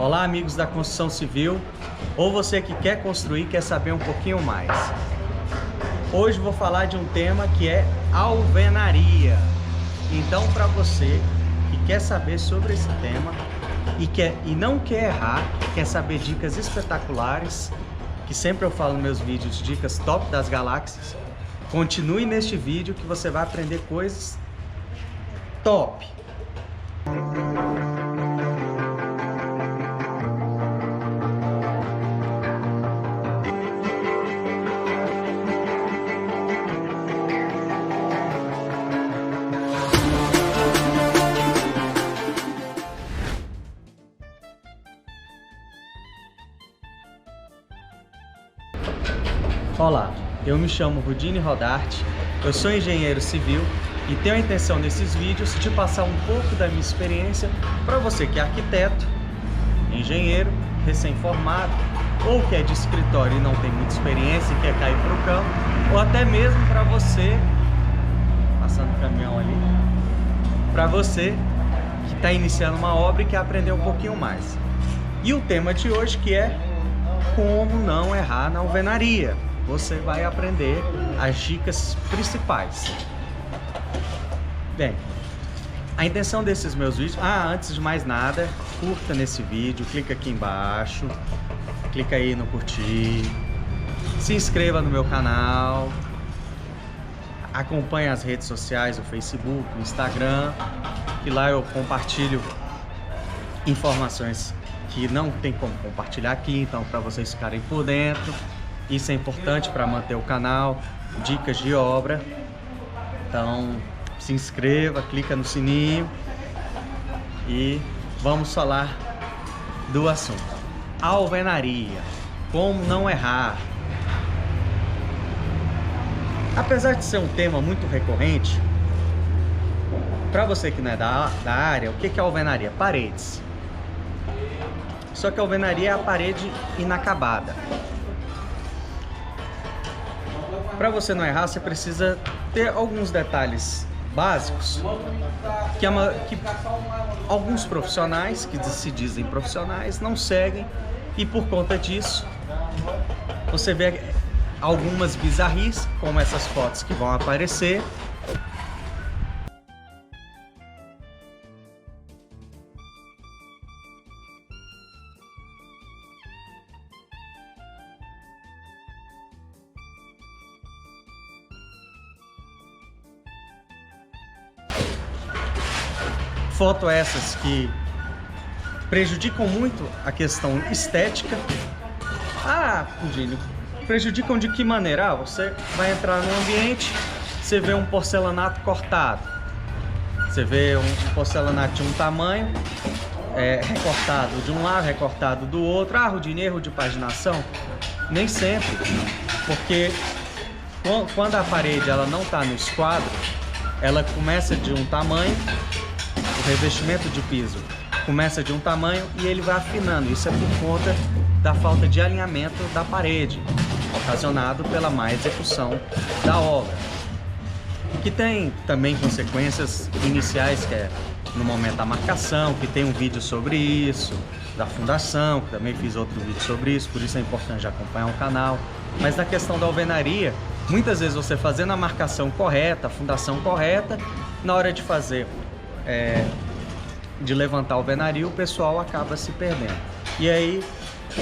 Olá, amigos da construção civil, ou você que quer construir, quer saber um pouquinho mais. Hoje vou falar de um tema que é alvenaria. Então, para você que quer saber sobre esse tema e não quer errar, quer saber dicas espetaculares, que sempre eu falo nos meus vídeos, dicas top das galáxias, continue neste vídeo que você vai aprender coisas top. Olá, eu me chamo Rudine Rodarte, eu sou engenheiro civil e tenho a intenção nesses vídeos de passar um pouco da minha experiência para você que é arquiteto, engenheiro, recém-formado ou que é de escritório e não tem muita experiência e quer cair para o campo, ou até mesmo para você, passando o caminhão ali, para você que está iniciando uma obra e quer aprender um pouquinho mais. E o tema de hoje que é como não errar na alvenaria. Você vai aprender as dicas principais. Bem, a intenção desses meus vídeos... antes de mais nada, curta nesse vídeo, clica aqui embaixo, clica aí no curtir, se inscreva no meu canal, acompanhe as redes sociais, o Facebook, o Instagram, que lá eu compartilho informações que não tem como compartilhar aqui, então para vocês ficarem por dentro. Isso é importante para manter o canal, dicas de obra. Então se inscreva, clica no sininho e vamos falar do assunto. Alvenaria, como não errar. Apesar de ser um tema muito recorrente, para você que não é da área, o que é alvenaria? Paredes. Só que a alvenaria é a parede inacabada. Para você não errar, você precisa ter alguns detalhes básicos que alguns profissionais, que se dizem profissionais, não seguem, e por conta disso você vê algumas bizarrices, como essas fotos que vão aparecer. Fotos essas que prejudicam muito a questão estética. Rudine, prejudicam de que maneira? Você vai entrar num ambiente, você vê um porcelanato cortado, você vê um porcelanato de um tamanho, recortado de um lado, recortado do outro. Rudine, erro de paginação? Nem sempre, porque quando a parede ela não está no esquadro, ela começa de um tamanho, o revestimento de piso começa de um tamanho e ele vai afinando. Isso é por conta da falta de alinhamento da parede, ocasionado pela má execução da obra, que tem também consequências iniciais, que é no momento da marcação, que tem um vídeo sobre isso, da fundação, que também fiz outro vídeo sobre isso, por isso é importante acompanhar o canal. Mas na questão da alvenaria, muitas vezes você fazendo a marcação correta, a fundação correta, na hora de fazer de levantar a alvenaria, o pessoal acaba se perdendo. E aí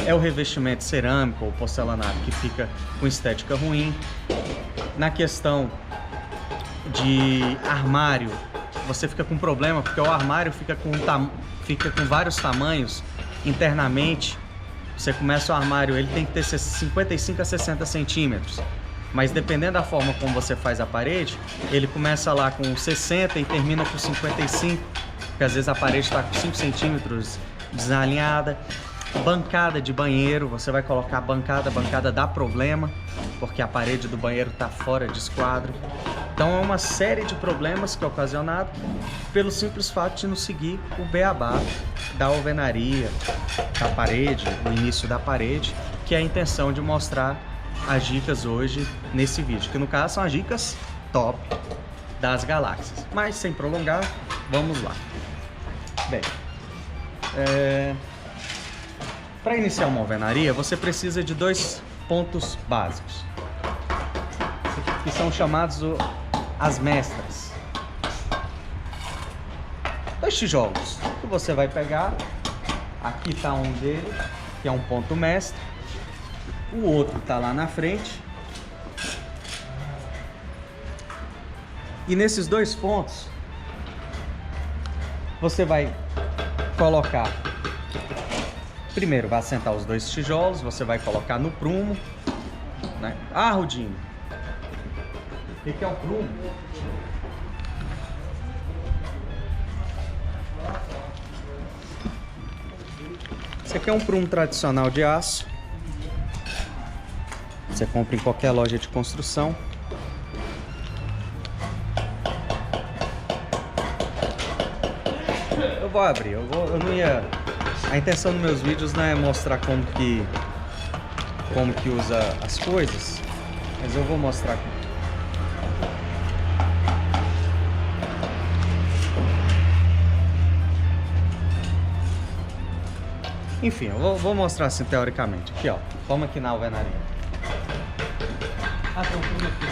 é o revestimento cerâmico ou porcelanato que fica com estética ruim. Na questão de armário, você fica com problema, porque o armário fica com vários tamanhos internamente. Você começa o armário, ele tem que ter 55 a 60 centímetros. Mas dependendo da forma como você faz a parede, ele começa lá com 60 e termina com 55, porque às vezes a parede está com 5 centímetros desalinhada. Bancada de banheiro, você vai colocar a bancada dá problema, porque a parede do banheiro está fora de esquadro. Então é uma série de problemas que é ocasionado pelo simples fato de não seguir o beabá da alvenaria, da parede, o início da parede, que é a intenção de mostrar as dicas hoje nesse vídeo, que no caso são as dicas top das galáxias. Mas sem prolongar, vamos lá. Bem, Para iniciar uma alvenaria, você precisa de 2 pontos básicos, que são chamados as mestras. 2 tijolos que você vai pegar. Aqui está um dele, que é um ponto mestre. O outro está lá na frente. E nesses 2 pontos, você vai colocar... Primeiro vai assentar os 2 tijolos, você vai colocar no prumo, né? Ah, Rudinho, o que é o prumo? Esse aqui é um prumo tradicional de aço. Você compra em qualquer loja de construção. Eu vou abrir, eu não ia... A intenção dos meus vídeos não é mostrar como que usa as coisas, mas eu vou mostrar. Enfim, eu vou mostrar assim teoricamente. Aqui, ó, vamos aqui na alvenaria. Ah, tem um prumo aqui.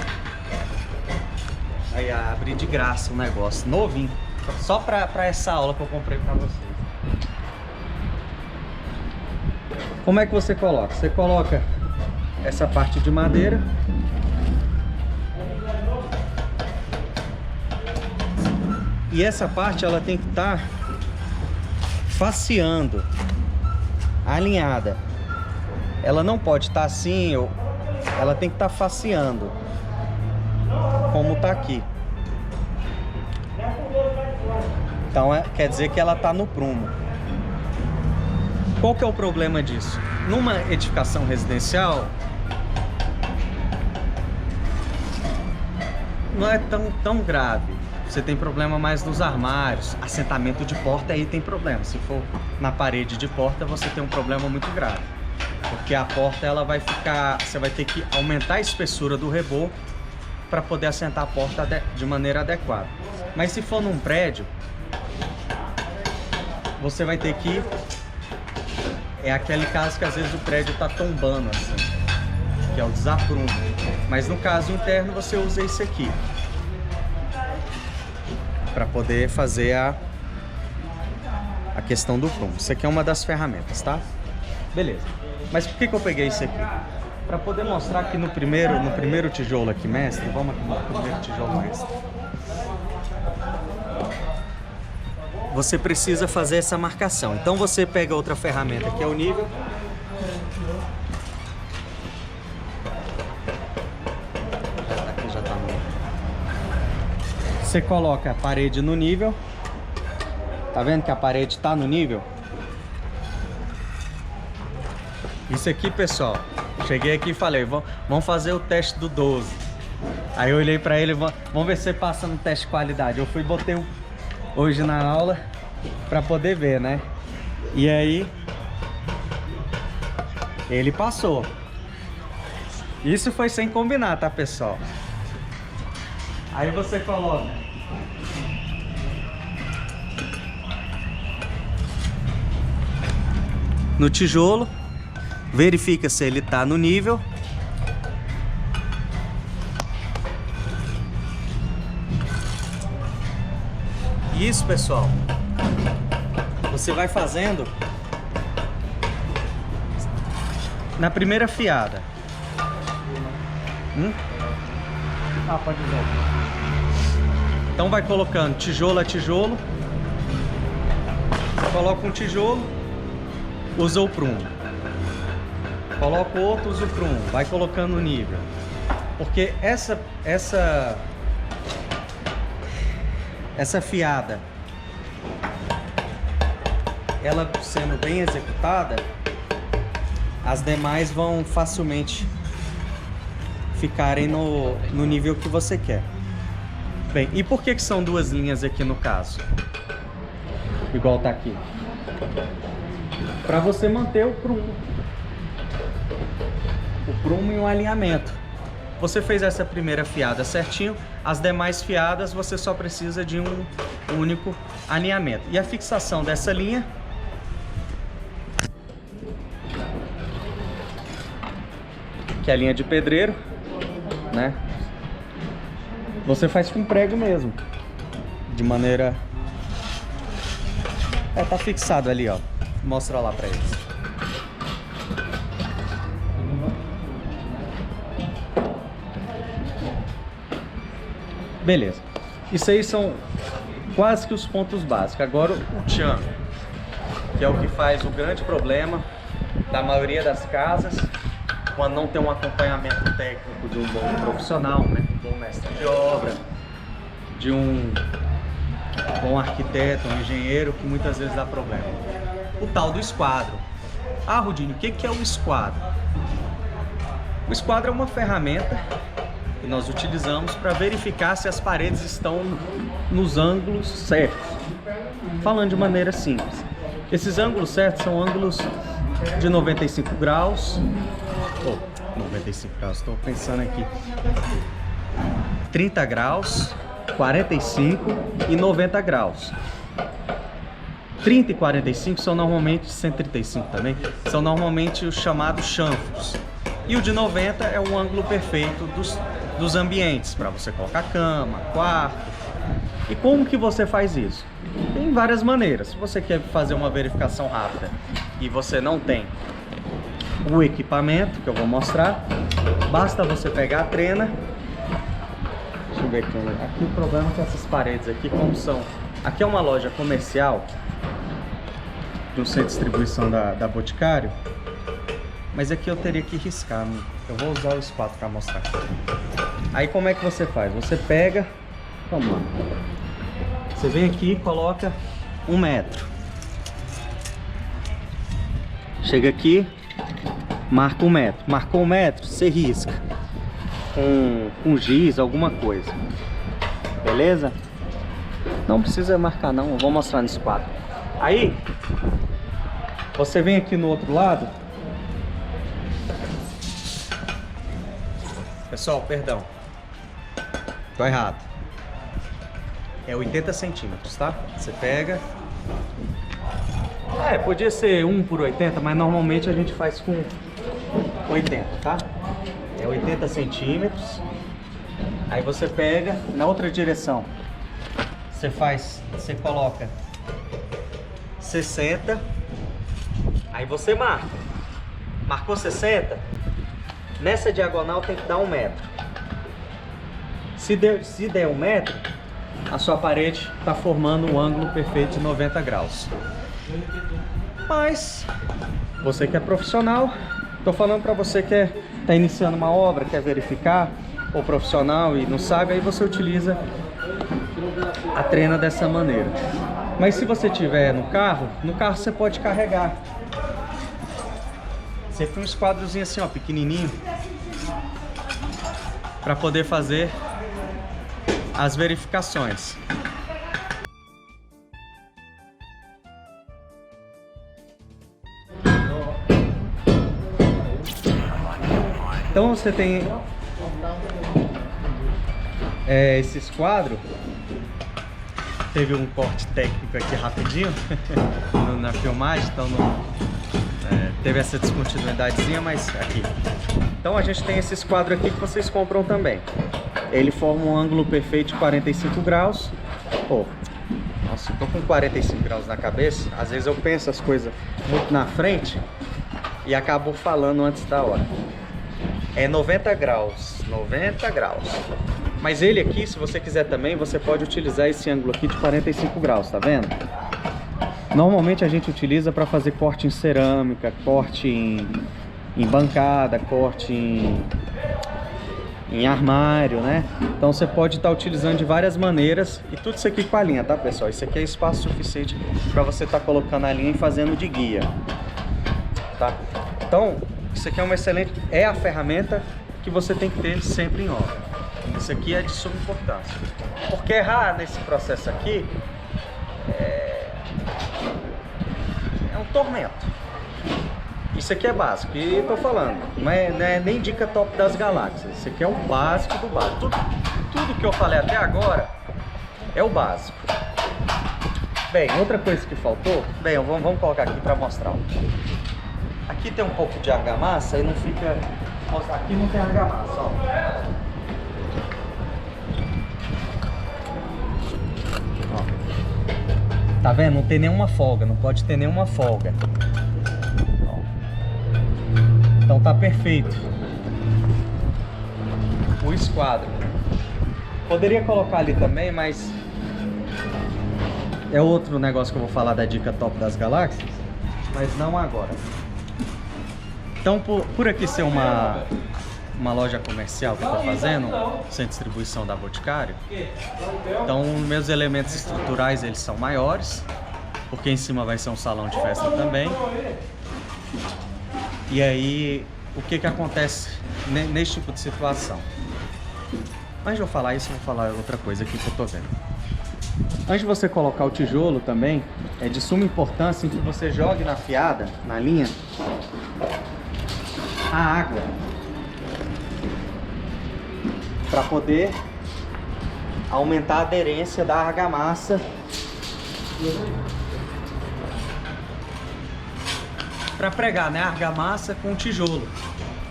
Aí abri de graça um negócio novinho, só pra essa aula que eu comprei pra vocês. Como é que você coloca? Você coloca essa parte de madeira. E essa parte ela tem que estar faceando, alinhada. Ela não pode estar assim, ela tem que estar faceando, como está aqui. Então quer dizer que ela está no prumo. Qual que é o problema disso? Numa edificação residencial, não é tão grave. Você tem problema mais nos armários, assentamento de porta aí tem problema. Se for na parede de porta, você tem um problema muito grave. Porque a porta ela vai ficar, você vai ter que aumentar a espessura do rebô para poder assentar a porta de maneira adequada. Mas se for num prédio, você vai ter que... É aquele caso que às vezes o prédio está tombando assim, que é o desaprumo. Mas no caso interno você usa isso aqui para poder fazer a questão do prumo. Isso aqui é uma das ferramentas, tá? Beleza. Mas por que eu peguei isso aqui? Para poder mostrar que no primeiro tijolo aqui, mestre, vamos aqui no primeiro tijolo mestre. Você precisa fazer essa marcação. Então você pega outra ferramenta que é o nível. Aqui já tá no... Você coloca a parede no nível. Tá vendo que a parede está no nível? Isso aqui, pessoal, cheguei aqui e falei, vamos fazer o teste do 12. Aí eu olhei para ele, vamos ver se você passa no teste de qualidade. Eu fui e botei hoje na aula para poder ver, né? E aí ele passou. Isso foi sem combinar, tá, pessoal? Aí você coloca no tijolo, verifica se ele tá no nível. Isso, pessoal, você vai fazendo na primeira fiada. Ah, pode ver. Então vai colocando tijolo a tijolo. Coloca um tijolo, usa o prumo. Coloca o outro, usa o prumo. Vai colocando o nível. Porque essa fiada, ela sendo bem executada, as demais vão facilmente ficarem no nível que você quer. Bem, e por que são duas linhas aqui no caso? Igual tá aqui. Para você manter o prumo em um alinhamento. Você fez essa primeira fiada certinho, as demais fiadas você só precisa de um único alinhamento. E a fixação dessa linha que é a linha de pedreiro, né? Você faz com prego mesmo, de maneira... tá fixado ali, ó. Mostra lá pra eles. Beleza. Isso aí são quase que os pontos básicos. Agora o tchan, que é o que faz o grande problema da maioria das casas, quando não tem um acompanhamento técnico de um bom profissional, né? Um bom mestre de obra, de um bom arquiteto, um engenheiro, que muitas vezes dá problema. O tal do esquadro. Ah, Rudinho, o que é o esquadro? O esquadro é uma ferramenta que nós utilizamos para verificar se as paredes estão nos ângulos certos. Falando de maneira simples. Esses ângulos certos são ângulos de 95 graus. 95 graus, estou pensando aqui. 30 graus, 45 e 90 graus. 30 e 45 são normalmente, 135 também, são normalmente os chamados chanfros. E o de 90 é um ângulo perfeito dos ambientes, para você colocar cama, quarto. E como que você faz isso? Tem várias maneiras. Se você quer fazer uma verificação rápida e você não tem o equipamento, que eu vou mostrar, basta você pegar a trena. Deixa eu ver aqui. Aqui o problema é que essas paredes aqui, como são... Aqui é uma loja comercial de um centro de distribuição da Boticário, mas aqui eu teria que riscar, né? Eu vou usar o esquadro para mostrar. Aí como é que você faz? Você pega, vamos lá, você vem aqui e coloca 1 metro. Chega aqui, marca 1 metro. Marcou 1 metro, você risca com giz, alguma coisa. Beleza? Não precisa marcar não, eu vou mostrar nesse quadro. Aí, você vem aqui no outro lado. Pessoal, perdão. Tô errado. É 80 centímetros, tá? Você pega... podia ser 1 por 80, mas normalmente a gente faz com 80, tá? É 80 centímetros. Aí você pega na outra direção. Você coloca 60. Aí você marca. Marcou 60? Nessa diagonal tem que dar 1 metro. Se der 1 metro, a sua parede está formando um ângulo perfeito de 90 graus. Mas você que é profissional, estou falando para você que está iniciando uma obra, quer verificar, ou profissional e não sabe, aí você utiliza a trena dessa maneira. Mas se você tiver no carro você pode carregar. Sempre um esquadrozinho assim, ó, pequenininho, para poder fazer as verificações. Então você tem esse esquadro. Teve um corte técnico aqui rapidinho na filmagem, então teve essa descontinuidadezinha, mas aqui. Então a gente tem esse esquadro aqui que vocês compram também. Ele forma um ângulo perfeito de 45 graus. Nossa, eu tô com 45 graus na cabeça. Às vezes eu penso as coisas muito na frente e acabo falando antes da hora. É 90 graus, 90 graus. Mas ele aqui, se você quiser também, você pode utilizar esse ângulo aqui de 45 graus, tá vendo? Normalmente a gente utiliza para fazer corte em cerâmica, corte em bancada, corte em armário, né? Então você pode estar utilizando de várias maneiras. E tudo isso aqui com a linha, tá, pessoal? Isso aqui é espaço suficiente para você estar colocando a linha e fazendo de guia, tá? Então, isso aqui é uma excelente... É a ferramenta que você tem que ter sempre em obra. Isso aqui é de suma importância. Porque errar nesse processo aqui é um tormento. Isso aqui é básico. E tô falando, não é nem dica top das galáxias. Isso aqui é o básico do básico. Tudo que eu falei até agora é o básico. Bem, outra coisa que faltou... Bem, vamos colocar aqui para mostrar. Aqui tem um pouco de argamassa e não fica Aqui não tem argamassa, ó. Ó. Tá vendo? Não tem nenhuma folga, não pode ter nenhuma folga. Ó. Então tá perfeito. O esquadro. Poderia colocar ali também, mas é outro negócio que eu vou falar da dica top das galáxias, mas não agora. Então, por aqui ser uma loja comercial que eu tô fazendo, sem distribuição da Boticário, então meus elementos estruturais eles são maiores, porque em cima vai ser um salão de festa também. E aí, o que que acontece nesse tipo de situação? Antes de eu falar isso, eu vou falar outra coisa aqui que eu tô vendo. Antes de você colocar o tijolo também, é de suma importância que você jogue na fiada, na linha, a água, para poder aumentar a aderência da argamassa para pregar, né, a argamassa com o tijolo.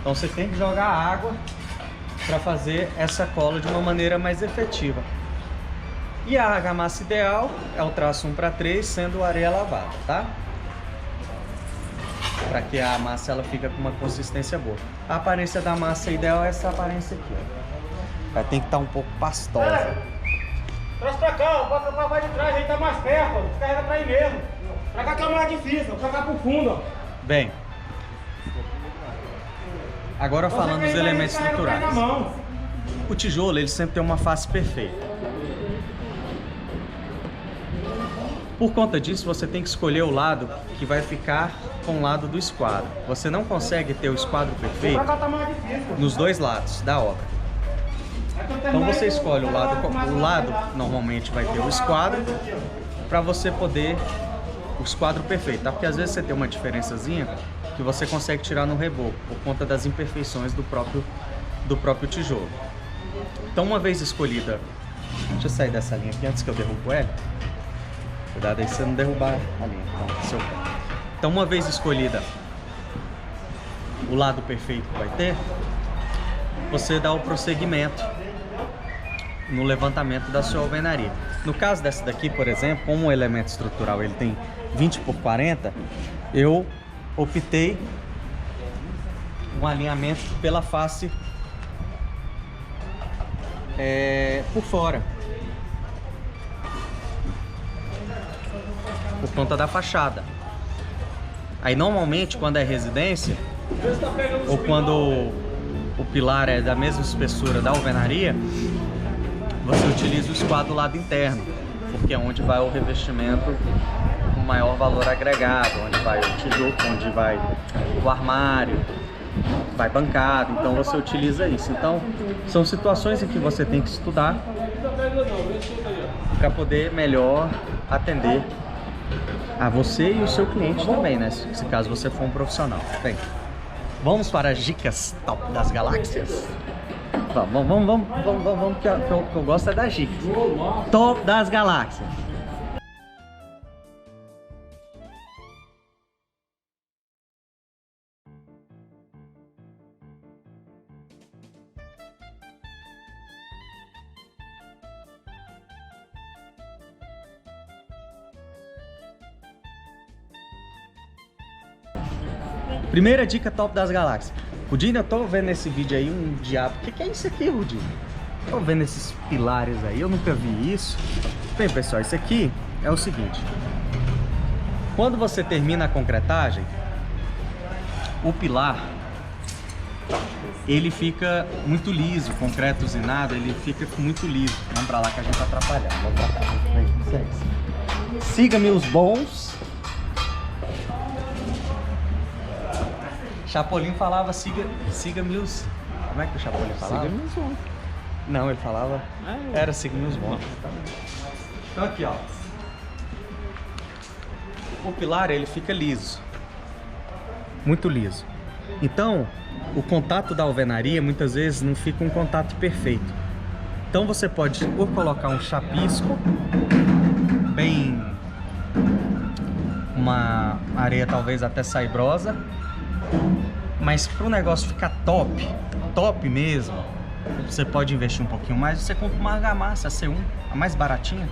Então você tem que jogar água para fazer essa cola de uma maneira mais efetiva. E a argamassa ideal é o traço 1:3, sendo areia lavada, tá? Para que a massa ela fica com uma consistência boa. A aparência da massa ideal é essa aparência aqui, ó. Vai ter que estar um pouco pastosa. Traz pra cá, ó, bota pra vai de trás, aí tá mais perto, ó. Carrega pra aí mesmo. Pra cá que é mais difícil, ó. Pra cá pro fundo, ó. Bem, agora falando dos elementos estruturais. O tijolo ele sempre tem uma face perfeita. Por conta disso, você tem que escolher o lado que vai ficar com o lado do esquadro. Você não consegue ter o esquadro perfeito nos dois lados da obra. Então você escolhe o lado normalmente vai ter o esquadro, para você poder o esquadro perfeito, tá? Porque às vezes você tem uma diferençazinha que você consegue tirar no reboco, por conta das imperfeições do próprio tijolo. Então uma vez escolhida, deixa eu sair dessa linha aqui antes que eu derrubo ela. Cuidado aí, você não derrubar a linha. Então, uma vez escolhida o lado perfeito que vai ter, você dá o prosseguimento no levantamento da sua alvenaria. No caso dessa daqui, por exemplo, como o elemento estrutural ele tem 20×40, eu optei um alinhamento pela face por fora. Por conta da fachada. Aí normalmente quando é residência ou quando o pilar é da mesma espessura da alvenaria, você utiliza o esquadro do lado interno, porque é onde vai o revestimento com maior valor agregado, onde vai o tijolo, onde vai o armário, vai bancada, então você utiliza isso. Então são situações em que você tem que estudar para poder melhor atender a você e o seu cliente também, né? Se caso você for um profissional. Bem, vamos para as dicas top das galáxias. Vamos, que eu gosto é das dicas. Top das galáxias. Primeira dica top das galáxias. Rudinho, eu tô vendo esse vídeo aí, um diabo. O que é isso aqui, Rudinho? Tô vendo esses pilares aí, eu nunca vi isso. Bem, pessoal, isso aqui é o seguinte. Quando você termina a concretagem, o pilar, ele fica muito liso, concreto usinado, ele fica muito liso. Vamos pra lá que a gente tá atrapalhando. Vamos pra cá. Siga-me os bons. Chapolin falava, siga-me os... Como é que o Chapolin falava? Siga-me os bons. Não, ele falava... Era siga-me os bons. Então aqui, ó. O pilar, ele fica liso. Muito liso. Então, o contato da alvenaria, muitas vezes, não fica um contato perfeito. Então você pode ou colocar um chapisco, bem... uma areia talvez até saibrosa, Mas para o negócio ficar top, top mesmo, você pode investir um pouquinho mais. Você compra uma argamassa C1, a mais baratinha,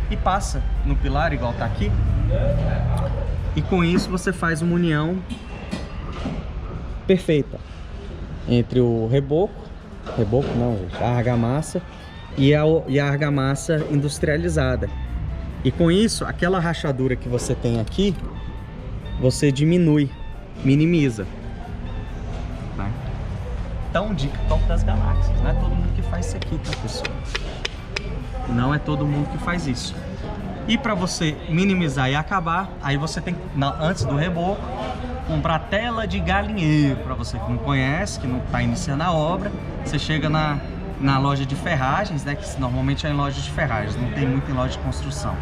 e passa no pilar igual tá aqui. E com isso você faz uma união perfeita entre o reboco não, gente, a argamassa e a argamassa industrializada. E com isso, aquela rachadura que você tem aqui, você diminui, minimiza. Né? Então, dica top das galáxias. Não é todo mundo que faz isso aqui, tá, pessoal? Não é todo mundo que faz isso. E para você minimizar e acabar, aí você tem, antes do reboco, comprar tela de galinheiro. Para você que não conhece, que não está iniciando a obra, você chega na loja de ferragens, né, que normalmente é em loja de ferragens, não tem muito em loja de construção.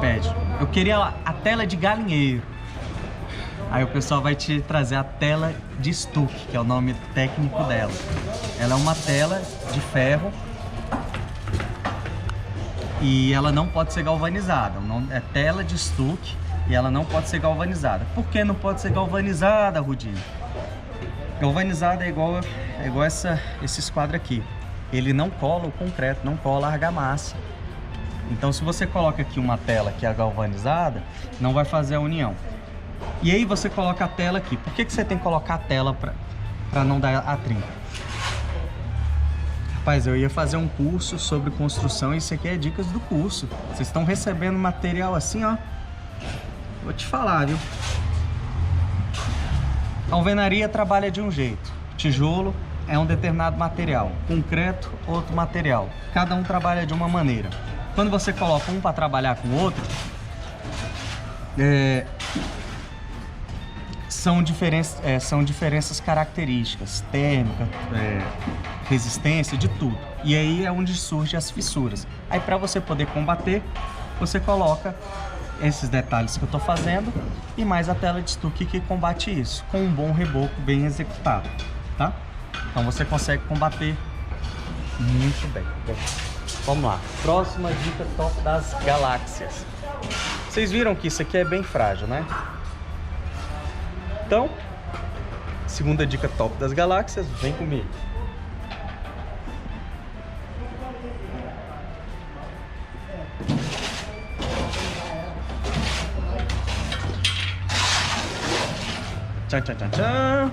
Pede, eu queria a tela de galinheiro. Aí o pessoal vai te trazer a tela de stuck, que é o nome técnico dela. Ela é uma tela de ferro e ela não pode ser galvanizada. É tela de stuck e ela não pode ser galvanizada. Por que não pode ser galvanizada, Rudinho? Galvanizada é igual esse esquadro aqui. Ele não cola o concreto, não cola a argamassa. Então se você coloca aqui uma tela que é galvanizada, não vai fazer a união. E aí você coloca a tela aqui. Por que você tem que colocar a tela para não dar atrito? Rapaz, eu ia fazer um curso sobre construção e isso aqui é dicas do curso. Vocês estão recebendo material assim, ó. Vou te falar, viu? A alvenaria trabalha de um jeito. Tijolo é um determinado material. Concreto, outro material. Cada um trabalha de uma maneira. Quando você coloca um para trabalhar com o outro, são diferenças características, térmica, resistência, de tudo. E aí é onde surgem as fissuras. Aí para você poder combater, você coloca esses detalhes que eu estou fazendo e mais a tela de stuck que combate isso, com um bom reboco bem executado, tá? Então você consegue combater muito bem. Vamos lá, próxima dica top das galáxias. Vocês viram que isso aqui é bem frágil, né? Então, segunda dica top das galáxias, vem comigo. Tchan, tchan, tchan, tchan.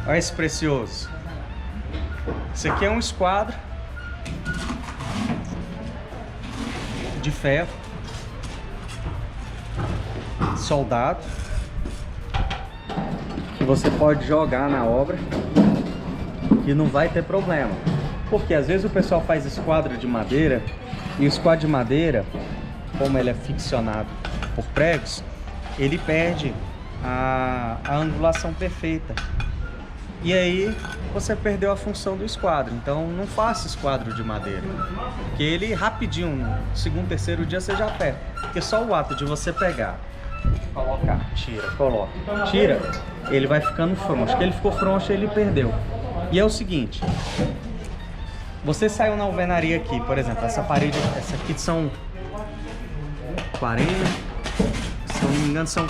Olha esse precioso. Esse aqui é um esquadro de ferro soldado que você pode jogar na obra e não vai ter problema. Porque às vezes o pessoal faz esquadro de madeira e o esquadro de madeira, como ele é ficcionado por pregos, ele perde a angulação perfeita. E aí você perdeu a função do esquadro. Então não faça esquadro de madeira, porque ele rapidinho, no segundo, terceiro dia você já perde. Porque só o ato de você pegar, colocar, tira, coloca, tira, ele vai ficando frouxo. Que ele ficou frouxo, ele perdeu. E é o seguinte, você saiu na alvenaria aqui, por exemplo, essa parede, essa aqui são 40, se eu não me engano são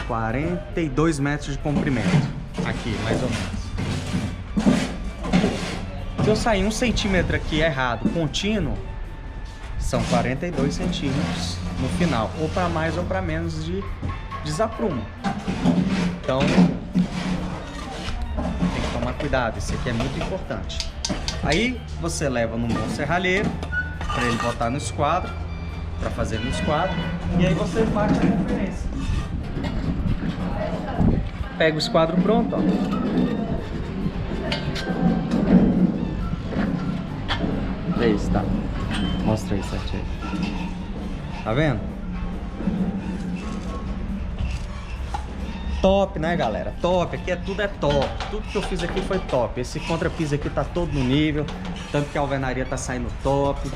42 metros de comprimento. Aqui, mais ou menos. Se eu sair 1 centímetro aqui errado, contínuo, são 42 centímetros no final, ou para mais ou para menos de desaprumo. Então tem que tomar cuidado, isso aqui é muito importante. Aí você leva no bom serralheiro para ele botar no esquadro, para fazer no esquadro, e aí você bate a referência. Pega o esquadro pronto, ó. É isso, tá? Mostra aí certinho. Tá vendo? Top, né, galera? Top. Aqui tudo é top. Tudo que eu fiz aqui foi top. Esse contrapiso aqui tá todo no nível. Tanto que a alvenaria tá saindo top.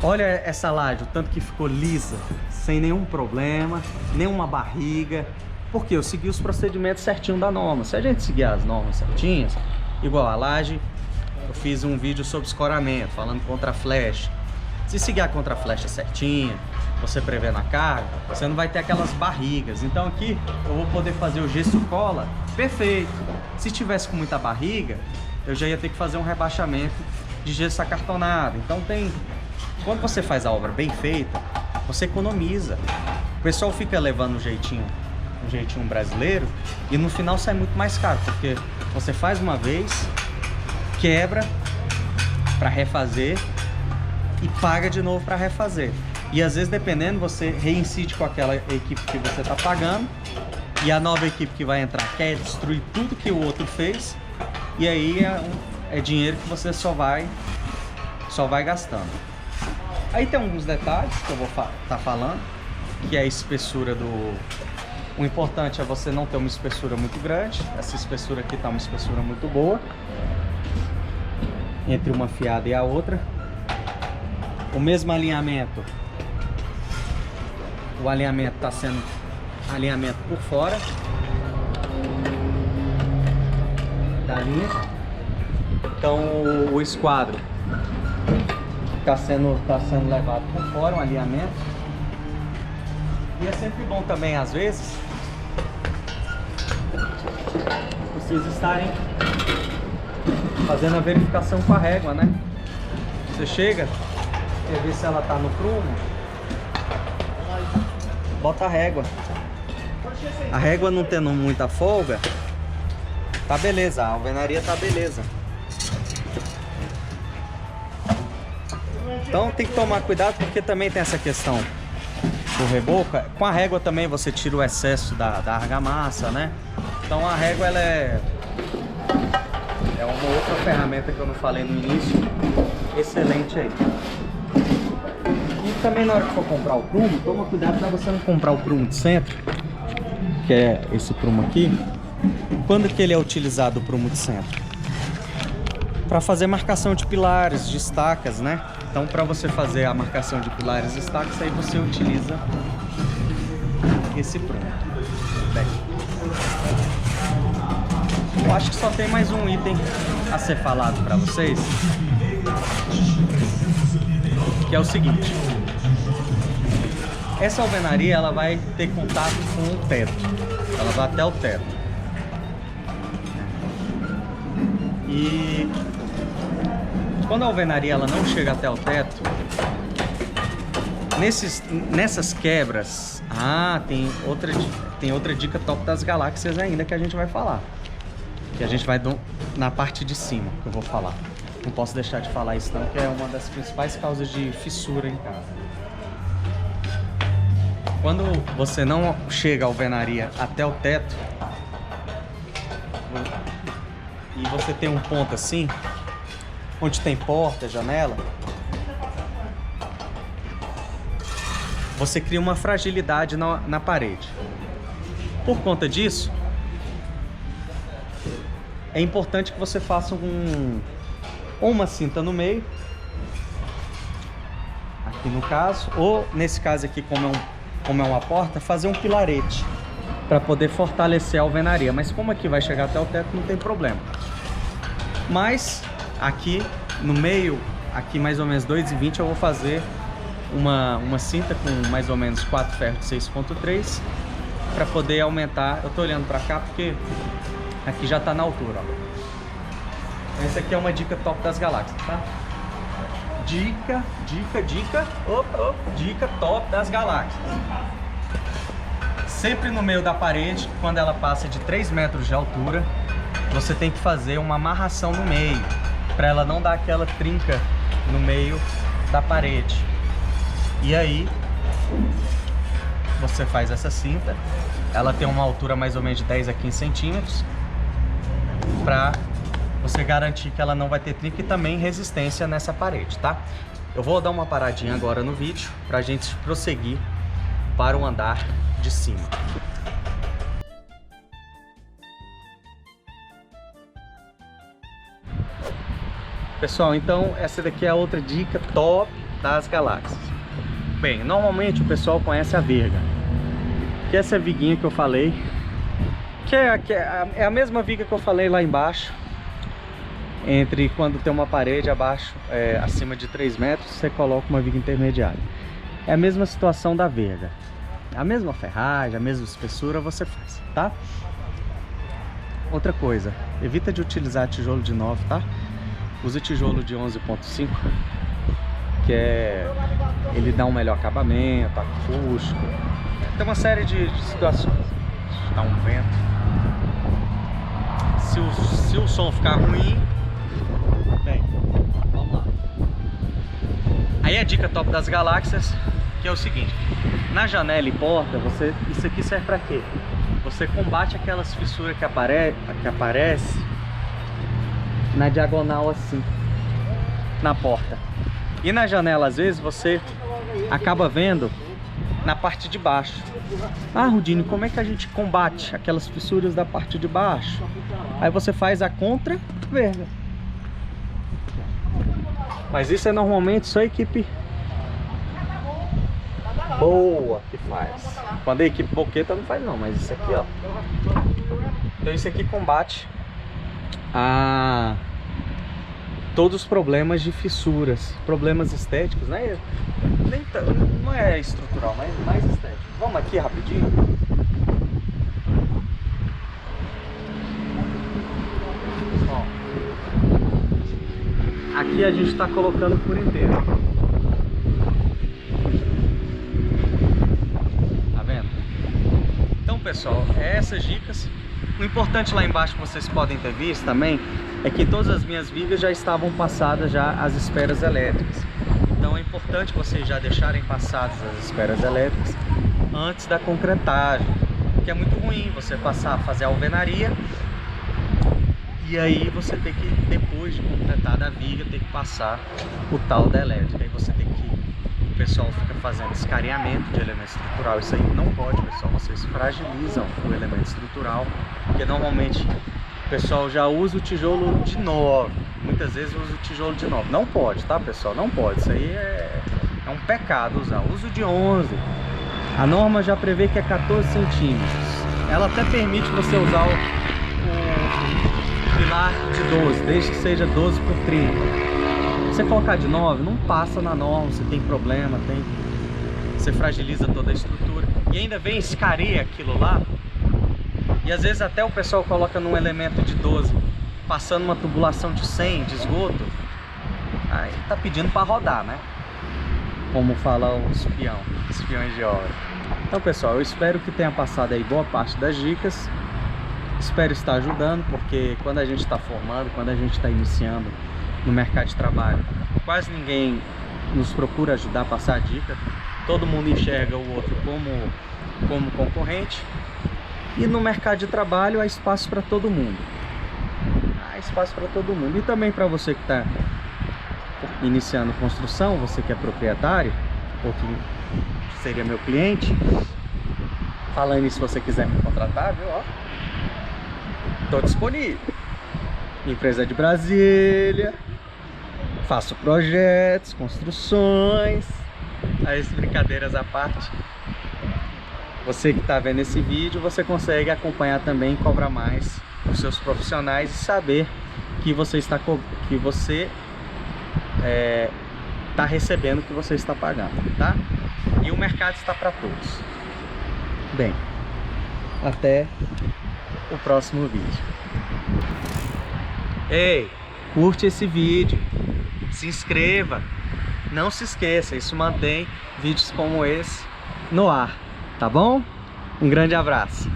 Olha essa laje, o tanto que ficou lisa, sem nenhum problema, nenhuma barriga. Porque eu segui os procedimentos certinho da norma. Se a gente seguir as normas certinhas, igual a laje, eu fiz um vídeo sobre escoramento, falando contra flecha. Se seguir a contra flecha certinha, você prevê na carga, você não vai ter aquelas barrigas. Então aqui eu vou poder fazer o gesso cola perfeito. Se tivesse com muita barriga, eu já ia ter que fazer um rebaixamento de gesso acartonado. Então quando você faz a obra bem feita, você economiza. O pessoal fica levando um jeitinho brasileiro e no final sai muito mais caro, porque você faz uma vez, quebra para refazer e paga de novo para refazer. E às vezes, dependendo, você reincide com aquela equipe que você está pagando e a nova equipe que vai entrar quer destruir tudo que o outro fez, e aí é dinheiro que você só vai gastando. Aí tem alguns detalhes que eu vou estar falando, que é a espessura do... O importante é você não ter uma espessura muito grande. Essa espessura aqui está uma espessura muito boa entre uma fiada e a outra. O mesmo alinhamento, o alinhamento está sendo alinhamento por fora da linha. Então o esquadro está sendo levado por fora, um alinhamento. E é sempre bom também, às vezes, vocês estarem fazendo a verificação com a régua, né? Você chega, quer ver se ela tá no prumo, bota a régua. A régua não tendo muita folga, tá beleza, a alvenaria tá beleza. Então tem que tomar cuidado, porque também tem essa questão do reboco. Com a régua também você tira o excesso da argamassa, né? Então a régua, ela é uma outra ferramenta que eu não falei no início, excelente aí. E também na hora que for comprar o prumo, toma cuidado para você não comprar o prumo de centro, que é esse prumo aqui. Quando que ele é utilizado, o prumo de centro? Para fazer marcação de pilares, de estacas, né? Então, para você fazer a marcação de pilares e estacas, aí você utiliza esse prumo. Bem, eu acho que só tem mais um item a ser falado para vocês, que é o seguinte: essa alvenaria, ela vai ter contato com o teto, ela vai até o teto. E quando a alvenaria ela não chega até o teto, nessas quebras, tem outra dica top das galáxias ainda que a gente vai falar, que a gente vai na parte de cima que eu vou falar. Não posso deixar de falar isso não, que é uma das principais causas de fissura em casa. Quando você não chega a alvenaria até o teto e você tem um ponto assim, onde tem porta, janela, você cria uma fragilidade na parede. Por conta disso, é importante que você faça uma cinta no meio, aqui no caso, ou nesse caso aqui, como é uma porta, fazer um pilarete para poder fortalecer a alvenaria. Mas como aqui vai chegar até o teto, não tem problema. Mas aqui no meio, aqui mais ou menos 2,20, eu vou fazer uma cinta com mais ou menos 4 ferros de 6,3 para poder aumentar. Eu tô olhando para cá porque aqui já tá na altura, ó. Essa aqui é uma dica top das galáxias, tá? Dica top das galáxias. Sempre no meio da parede, quando ela passa de 3 metros de altura, você tem que fazer uma amarração no meio, para ela não dar aquela trinca no meio da parede. E aí você faz essa cinta, ela tem uma altura mais ou menos de 10 a 15 centímetros, para você garantir que ela não vai ter trinca e também resistência nessa parede, tá? Eu vou dar uma paradinha agora no vídeo para a gente prosseguir para o andar de cima. Pessoal, então essa daqui é a outra dica top das galáxias. Bem, normalmente o pessoal conhece a verga, que é essa viguinha que eu falei, que é a mesma viga que eu falei lá embaixo, entre quando tem uma parede abaixo, acima de 3 metros, você coloca uma viga intermediária. é a mesma situação da verga. A mesma ferragem, a mesma espessura você faz, tá? Outra coisa, evita de utilizar tijolo de 9, tá? Usa tijolo de 11.5, que ele dá um melhor acabamento, acústico. Tem uma série de situações. Tá um vento. Se o som ficar ruim, bem, vamos lá. Aí a dica top das galáxias, que é o seguinte: na janela e porta, isso aqui serve para quê? Você combate aquelas fissuras que aparece na diagonal assim, na porta. E na janela, às vezes, você acaba vendo na parte de baixo. Ah, Rudinho, como é que a gente combate aquelas fissuras da parte de baixo? Aí você faz a contra-verga. Mas isso é normalmente só a equipe boa que faz. Quando a equipe boqueta não faz não, mas isso aqui, ó. Então isso aqui combate todos os problemas de fissuras, problemas estéticos, né? Não é estrutural, mas mais estético. Vamos aqui rapidinho. Ó. Aqui a gente está colocando por inteiro. Tá vendo? Então, pessoal, essas dicas. O importante lá embaixo que vocês podem ter visto também é que todas as minhas vigas já estavam passadas já as esferas elétricas. Então é importante vocês já deixarem passadas as esferas elétricas antes da concretagem, que é muito ruim você fazer a alvenaria e aí você tem que, depois de concretada a viga, ter que passar o tal da elétrica. Aí você tem que, o pessoal fica fazendo escaneamento de elemento estrutural. Isso aí não pode, pessoal. Vocês fragilizam o elemento estrutural, porque normalmente o pessoal já usa o tijolo de 9. Muitas vezes usa o tijolo de 9. Não pode, tá, pessoal? Não pode. Isso aí é um pecado usar. Uso de 11. A norma já prevê que é 14 centímetros. Ela até permite você usar o pilar de 12, desde que seja 12 por 30. Se você colocar de 9, não passa na norma, você tem problema, você fragiliza toda a estrutura. E ainda vem escareia aquilo lá. E às vezes até o pessoal coloca num elemento de 12, passando uma tubulação de 100 de esgoto. Aí tá pedindo para rodar, né? Como fala os espiões de obra. Então, pessoal, eu espero que tenha passado aí boa parte das dicas. Espero estar ajudando, porque quando a gente está formando, quando a gente está iniciando no mercado de trabalho, quase ninguém nos procura ajudar a passar a dica. Todo mundo enxerga o outro como concorrente. E no mercado de trabalho há espaço para todo mundo. Há espaço para todo mundo. E também para você que está iniciando construção, você que é proprietário, ou que seria meu cliente. Falando isso, se você quiser me contratar, viu? Estou disponível. Empresa de Brasília. Faço projetos, construções. As brincadeiras à parte. Você que está vendo esse vídeo, você consegue acompanhar também e cobrar mais os seus profissionais e saber que você está recebendo o que você está pagando, tá? E o mercado está para todos. Bem, até o próximo vídeo. Ei, curte esse vídeo, se inscreva, não se esqueça, isso mantém vídeos como esse no ar. Tá bom? Um grande abraço.